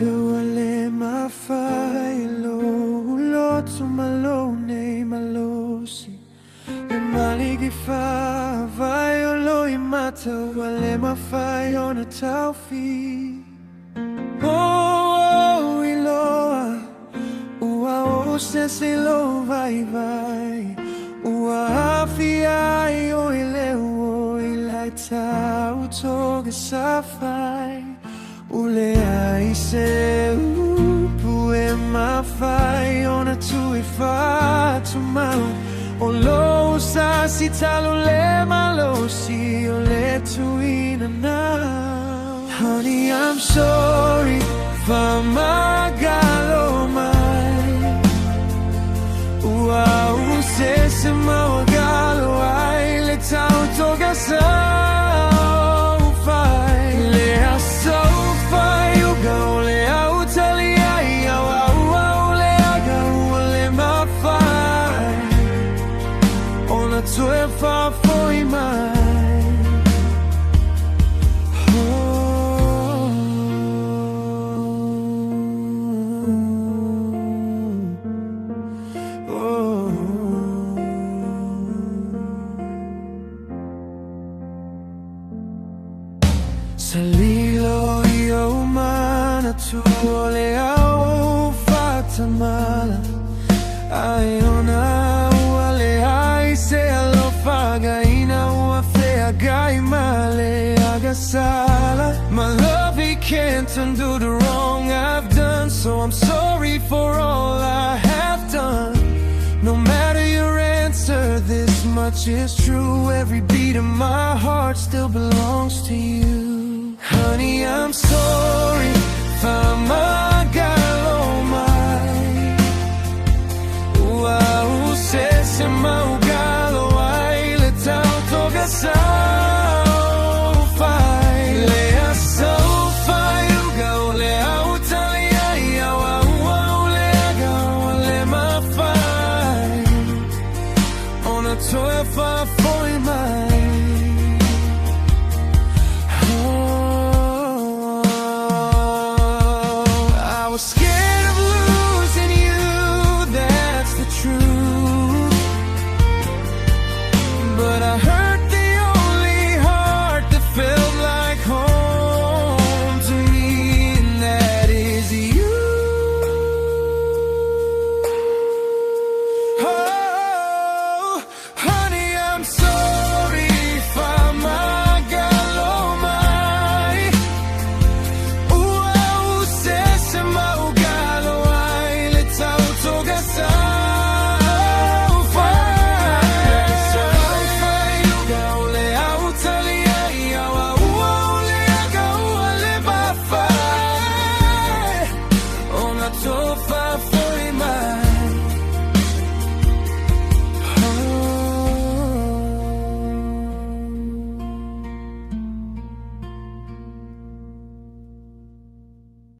wale mafai lo ulotu malo nei malosi le maligi fa vai lo imata wale mafai ona taufi oh iloa ua o se lo vai vai ua afiai o ileo ilai tau toga safai ule ai se upu e mawhai ona tui whātu mau o lo sa si talo le malosi o le tuina now. Honey, I'm sorry for my galo mai ua use se mau galo ai le tau toga sa far for mine. Salilo io mana tu le au fatamala aiona my love, he can't undo the wrong I've done. So I'm sorry for all I have done. No matter your answer, this much is true. Every beat of my heart still belongs to you. Honey, I'm sorry for my galo mai ua se mau galo ai le tau toga sa I was scared.